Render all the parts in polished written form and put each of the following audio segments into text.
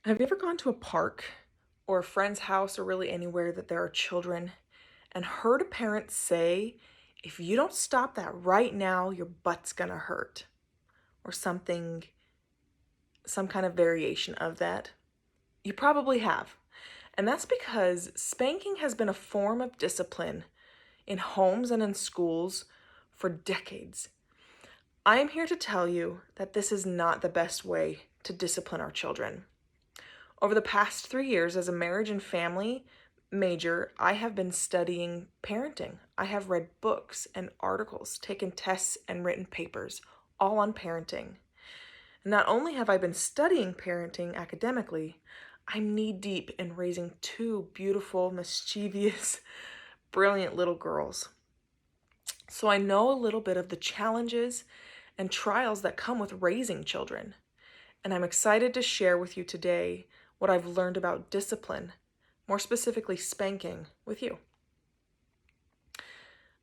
Have you ever gone to a park or a friend's house or really anywhere that there are children and heard a parent say, if you don't stop that right now, your butt's gonna hurt? Or something, some kind of variation of that? You probably have. And that's because spanking has been a form of discipline in homes and in schools for decades. I am here to tell you that this is not the best way to discipline our children. Over the past 3 years, as a marriage and family major, I have been studying parenting. I have read books and articles, taken tests, and written papers, all on parenting. Not only have I been studying parenting academically, I'm knee deep in raising two beautiful, mischievous, brilliant little girls. So I know a little bit of the challenges and trials that come with raising children. And I'm excited to share with you today what I've learned about discipline, more specifically spanking, with you.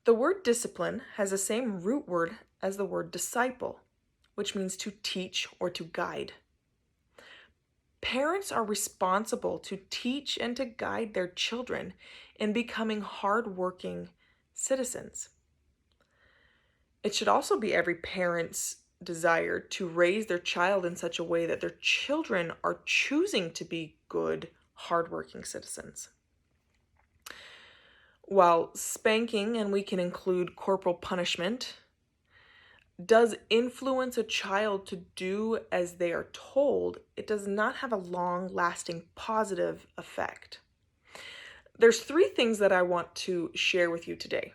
The word discipline has the same root word as the word disciple, which means to teach or to guide. Parents are responsible to teach and to guide their children in becoming hardworking citizens. It should also be every parent's desire to raise their child in such a way that their children are choosing to be good, hardworking citizens. While spanking, and we can include corporal punishment, does influence a child to do as they are told, it does not have a long-lasting positive effect. There's 3 things that I want to share with you today.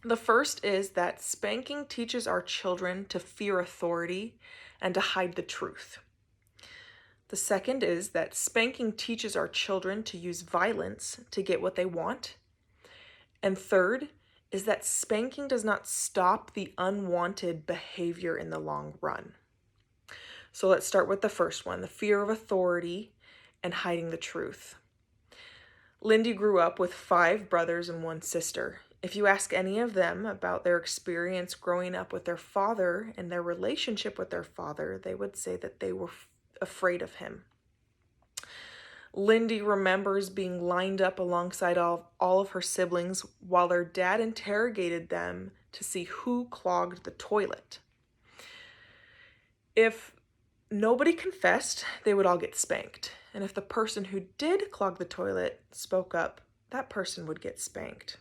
The first is that spanking teaches our children to fear authority and to hide the truth. The second is that spanking teaches our children to use violence to get what they want. And third is that spanking does not stop the unwanted behavior in the long run. So let's start with the first one, the fear of authority and hiding the truth. Lindy grew up with 5 brothers and 1 sister. If you ask any of them about their experience growing up with their father and their relationship with their father, they would say that they were afraid of him. Lindy remembers being lined up alongside all of her siblings while their dad interrogated them to see who clogged the toilet. If nobody confessed, they would all get spanked. And if the person who did clog the toilet spoke up, that person would get spanked.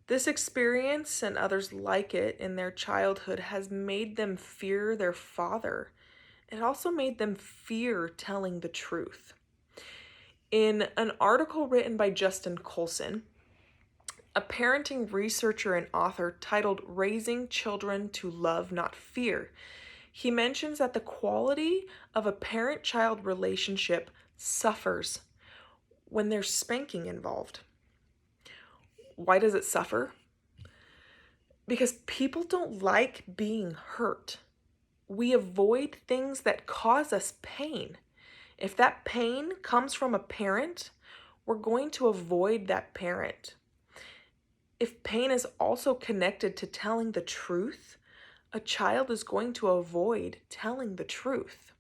This experience and others like it in their childhood has made them fear their father. It also made them fear telling the truth. In an article written by Justin Colson, a parenting researcher and author titled "Raising Children to Love, Not Fear," he mentions that the quality of a parent-child relationship suffers when there's spanking involved. Why does it suffer? Because people don't like being hurt. We avoid things that cause us pain. If that pain comes from a parent, we're going to avoid that parent. If pain is also connected to telling the truth, a child is going to avoid telling the truth.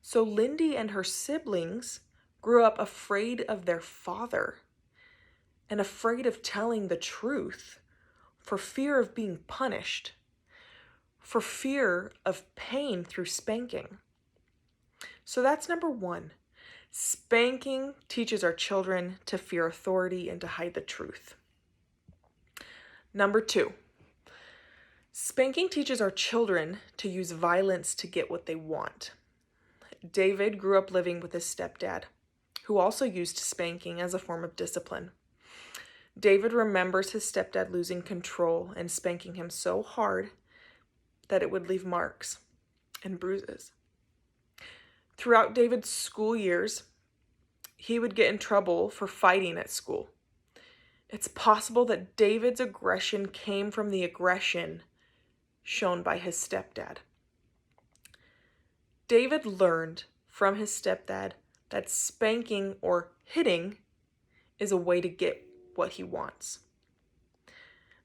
So Lindy and her siblings grew up afraid of their father and afraid of telling the truth for fear of being punished, for fear of pain through spanking. So that's number 1. Spanking teaches our children to fear authority and to hide the truth. Number 2, spanking teaches our children to use violence to get what they want. David grew up living with his stepdad, who also used spanking as a form of discipline. David remembers his stepdad losing control and spanking him so hard that it would leave marks and bruises. Throughout David's school years, he would get in trouble for fighting at school. It's possible that David's aggression came from the aggression shown by his stepdad. David learned from his stepdad that spanking or hitting is a way to get what he wants.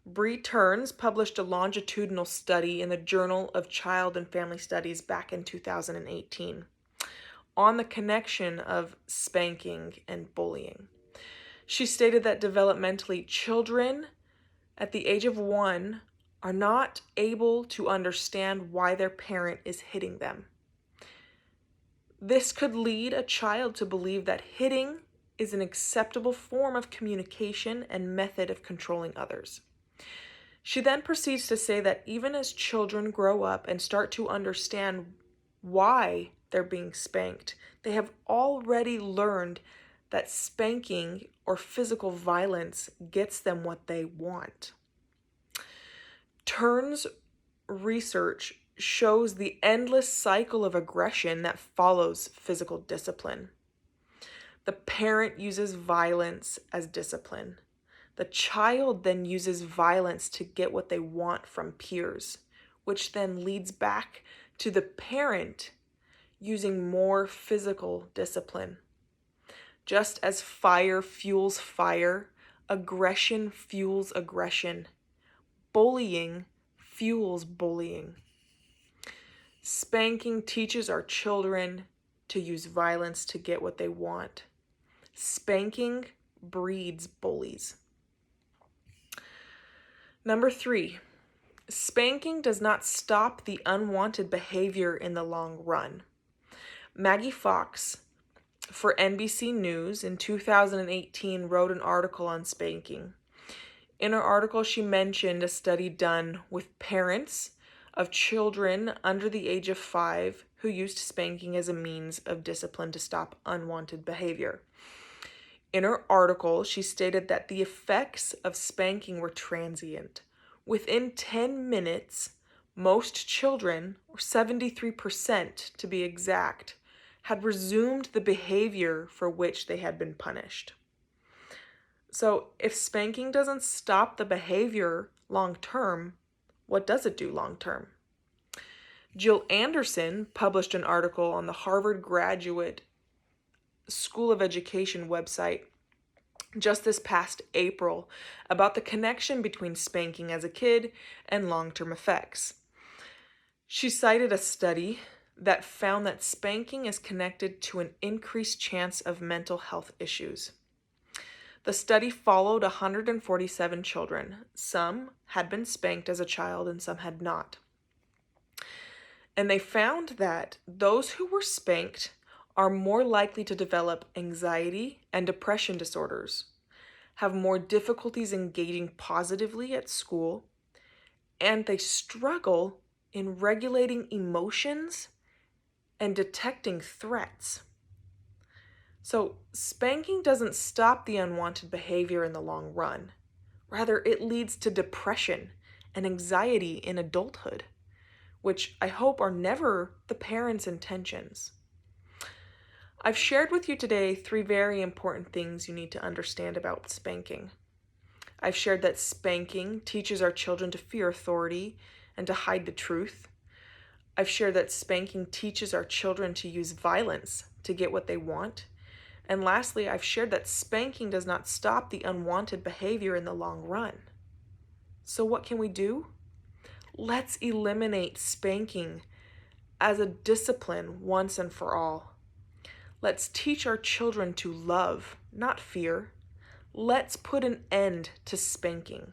Bree Turns published a longitudinal study in the Journal of Child and Family Studies back in 2018. on the connection of spanking and bullying. She stated that developmentally, children at the age of 1 are not able to understand why their parent is hitting them. This could lead a child to believe that hitting is an acceptable form of communication and method of controlling others. She then proceeds to say that even as children grow up and start to understand why they're being spanked, they have already learned that spanking or physical violence gets them what they want. Tern's research shows the endless cycle of aggression that follows physical discipline. The parent uses violence as discipline. The child then uses violence to get what they want from peers, which then leads back to the parent using more physical discipline. Just as fire fuels fire, aggression fuels aggression. Bullying fuels bullying. Spanking teaches our children to use violence to get what they want. Spanking breeds bullies. Number 3, spanking does not stop the unwanted behavior in the long run. Maggie Fox for NBC News in 2018 wrote an article on spanking. In her article, she mentioned a study done with parents of children under the age of 5 who used spanking as a means of discipline to stop unwanted behavior. In her article, she stated that the effects of spanking were transient. Within 10 minutes, most children, or 73% to be exact, had resumed the behavior for which they had been punished. So if spanking doesn't stop the behavior long term, what does it do long term? Jill Anderson published an article on the Harvard Graduate School of Education website just this past April about the connection between spanking as a kid and long-term effects. She cited a study that found that spanking is connected to an increased chance of mental health issues. The study followed 147 children. Some had been spanked as a child and some had not. And they found that those who were spanked are more likely to develop anxiety and depression disorders, have more difficulties engaging positively at school, and they struggle in regulating emotions and detecting threats. So spanking doesn't stop the unwanted behavior in the long run. Rather, it leads to depression and anxiety in adulthood, which I hope are never the parents' intentions. I've shared with you today 3 very important things you need to understand about spanking. I've shared that spanking teaches our children to fear authority and to hide the truth. I've shared that spanking teaches our children to use violence to get what they want. And lastly, I've shared that spanking does not stop the unwanted behavior in the long run. So what can we do? Let's eliminate spanking as a discipline once and for all. Let's teach our children to love, not fear. Let's put an end to spanking.